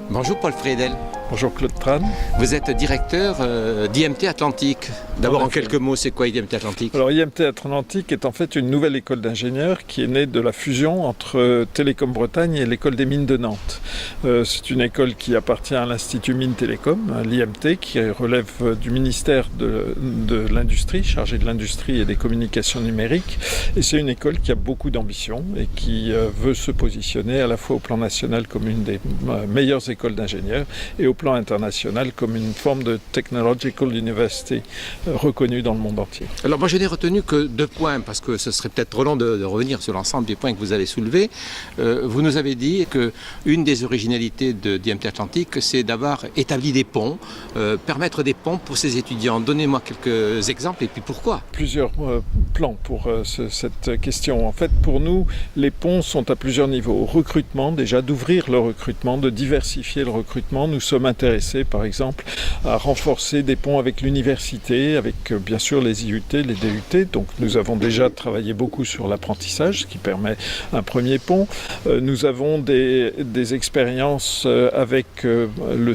Bonjour Paul Friedel. Bonjour Claude Tran. Vous êtes directeur d'IMT Atlantique. D'abord en quelques mots, c'est quoi IMT Atlantique? Alors IMT Atlantique est en fait une nouvelle école d'ingénieurs qui est née de la fusion entre Télécom Bretagne et l'école des mines de Nantes. C'est une école qui appartient à l'Institut Mines Télécom, l'IMT, qui relève du ministère de l'Industrie, chargé de l'industrie et des communications numériques. Et c'est une école qui a beaucoup d'ambition et qui veut se positionner à la fois au plan national comme une des meilleures écoles d'ingénieurs et au plan international comme une forme de technological university reconnue dans le monde entier. Alors moi je n'ai retenu que 2 points parce que ce serait peut-être trop long de revenir sur l'ensemble des points que vous avez soulevés. Vous nous avez dit qu'une des originalités d'IMT Atlantique, c'est d'avoir établi des ponts, permettre des ponts pour ces étudiants. Donnez-moi quelques exemples et puis pourquoi? Plusieurs plans pour cette question. En fait, pour nous, les ponts sont à plusieurs niveaux. Recrutement, déjà d'ouvrir le recrutement, de diversifier le recrutement. Nous sommes intéressés, par exemple, à renforcer des ponts avec l'université, avec bien sûr les IUT, les DUT. Donc nous avons déjà travaillé beaucoup sur l'apprentissage, ce qui permet un premier pont. Nous avons des expériences avec les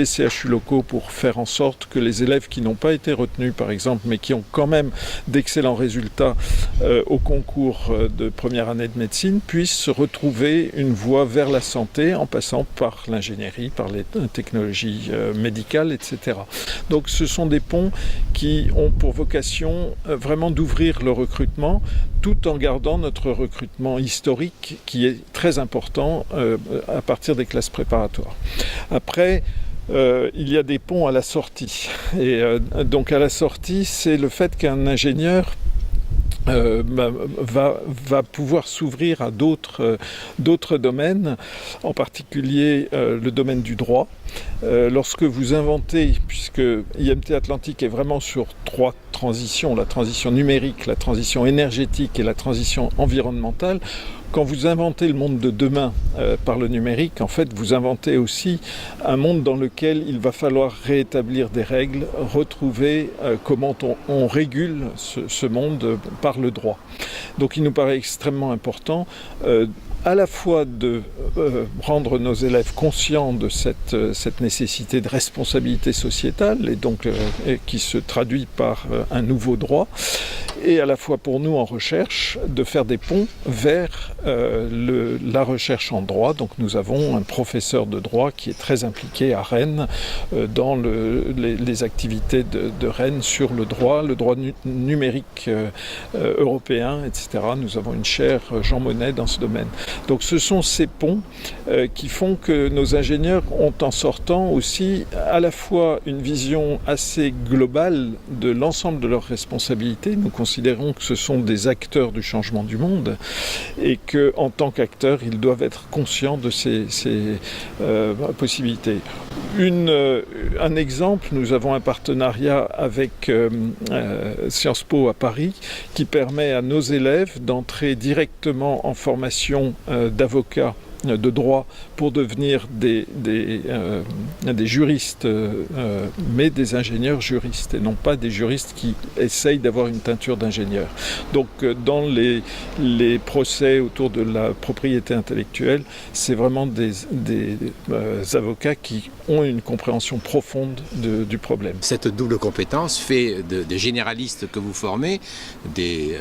CHU locaux pour faire en sorte que les élèves qui n'ont pas été retenus, par exemple, mais qui ont quand même d'excellents résultats au concours de première année de médecine, puissent retrouver une voie vers la santé en passant par l'ingénierie, par les technologies médicales, etc. Donc ce sont des ponts qui ont pour vocation vraiment d'ouvrir le recrutement tout en gardant notre recrutement historique qui est très important à partir des classes préparatoires. Après, il y a des ponts à la sortie. Et donc à la sortie, c'est le fait qu'un ingénieur va pouvoir s'ouvrir à d'autres domaines, en particulier le domaine du droit. Lorsque vous inventez, puisque IMT Atlantique est vraiment sur 3 transitions, la transition numérique, la transition énergétique et la transition environnementale, quand vous inventez le monde de demain par le numérique, en fait, vous inventez aussi un monde dans lequel il va falloir rétablir des règles, retrouver comment on régule ce monde par le droit. Donc il nous paraît extrêmement important à la fois de rendre nos élèves conscients de cette nécessité de responsabilité sociétale et donc qui se traduit par un nouveau droit, et à la fois pour nous en recherche de faire des ponts vers la recherche en droit. Donc nous avons un professeur de droit qui est très impliqué à Rennes dans les activités de Rennes sur le droit numérique européen, etc. Nous avons une chaire Jean Monnet dans ce domaine. Donc ce sont ces ponts qui font que nos ingénieurs ont en sortant aussi à la fois une vision assez globale de l'ensemble de leurs responsabilités. Nous considérons que ce sont des acteurs du changement du monde et qu'en tant qu'acteurs, ils doivent être conscients de ces possibilités. Un exemple, nous avons un partenariat avec Sciences Po à Paris qui permet à nos élèves d'entrer directement en formation d'avocats de droit pour devenir des juristes, mais des ingénieurs juristes et non pas des juristes qui essayent d'avoir une teinture d'ingénieur. Donc dans les procès autour de la propriété intellectuelle, c'est vraiment des avocats qui ont une compréhension profonde du problème. Cette double compétence fait des généralistes que vous formez des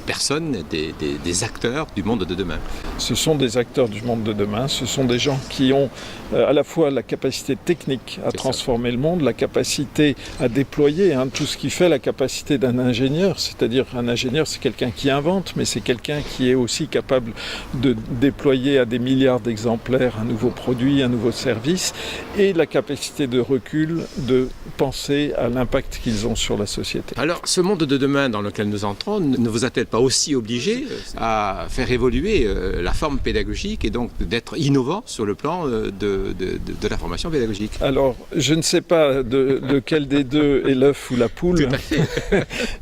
personnes, des acteurs du monde de demain. Ce sont des acteurs du monde de demain, ce sont des gens qui ont à la fois la capacité technique à transformer le monde, la capacité à déployer tout ce qui fait la capacité d'un ingénieur, c'est-à-dire un ingénieur c'est quelqu'un qui invente, mais c'est quelqu'un qui est aussi capable de déployer à des milliards d'exemplaires un nouveau produit, un nouveau service, et la capacité de recul, de penser à l'impact qu'ils ont sur la société. Alors ce monde de demain dans lequel nous entrons ne vous a-t-il pas aussi obligé à faire évoluer la forme pédagogique et donc d'être innovant sur le plan de la formation pédagogique? Alors, je ne sais pas de lequel des deux est l'œuf ou la poule,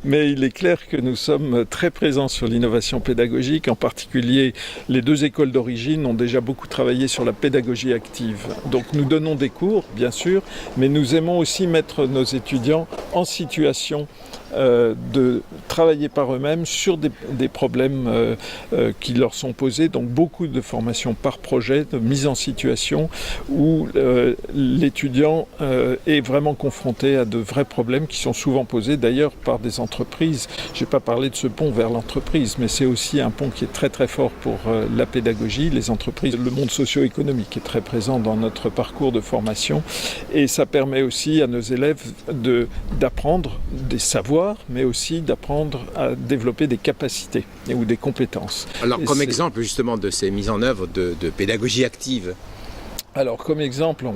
mais il est clair que nous sommes très présents sur l'innovation pédagogique. En particulier, les 2 écoles d'origine ont déjà beaucoup travaillé sur la pédagogie active. Donc nous donnons des cours, bien sûr, mais nous aimons aussi mettre nos étudiants en situation de travailler par eux-mêmes sur des problèmes qui leur sont posés. Donc beaucoup de formation formation par projet, de mise en situation où l'étudiant est vraiment confronté à de vrais problèmes qui sont souvent posés d'ailleurs par des entreprises. Je n'ai pas parlé de ce pont vers l'entreprise, mais c'est aussi un pont qui est très très fort pour la pédagogie, les entreprises, le monde socio-économique est très présent dans notre parcours de formation et ça permet aussi à nos élèves d'apprendre des savoirs, mais aussi d'apprendre à développer des capacités ou des compétences. Alors comme exemple justement de ces mises en œuvre de pédagogie active. Alors comme exemple,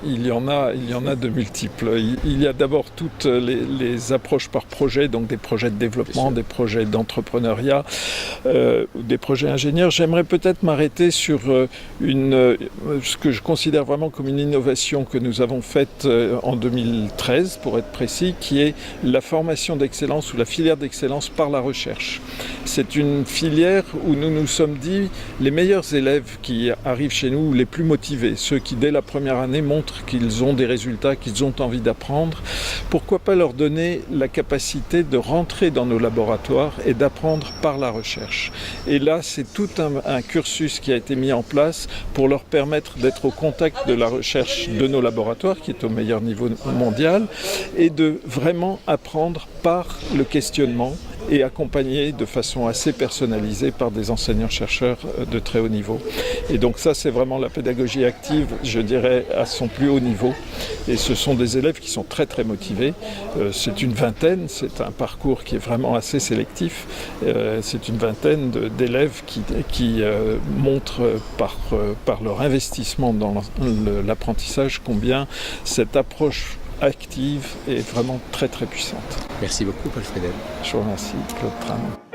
il y en a de multiples. Il y a d'abord toutes les approches par projet, donc des projets de développement, des projets d'entrepreneuriat, des projets ingénieurs. J'aimerais peut-être m'arrêter sur ce que je considère vraiment comme une innovation que nous avons faite en 2013, pour être précis, qui est la formation d'excellence ou la filière d'excellence par la recherche. C'est une filière où nous nous sommes dit les meilleurs élèves qui arrivent chez nous, les plus motivés, ceux qui dès la première année montrent qu'ils ont des résultats, qu'ils ont envie d'apprendre, pourquoi pas leur donner la capacité de rentrer dans nos laboratoires et d'apprendre par la recherche. Et là, c'est tout un cursus qui a été mis en place pour leur permettre d'être au contact de la recherche de nos laboratoires, qui est au meilleur niveau mondial, et de vraiment apprendre par le questionnement et accompagné de façon assez personnalisée par des enseignants-chercheurs de très haut niveau. Et donc ça, c'est vraiment la pédagogie active, je dirais, à son plus haut niveau. Et ce sont des élèves qui sont très très motivés. C'est une vingtaine, c'est un parcours qui est vraiment assez sélectif. C'est une vingtaine d'élèves qui montrent par leur investissement dans l'apprentissage combien cette approche active est vraiment très très puissante. Merci beaucoup Paul Fredel. Je vous remercie Claude Tram.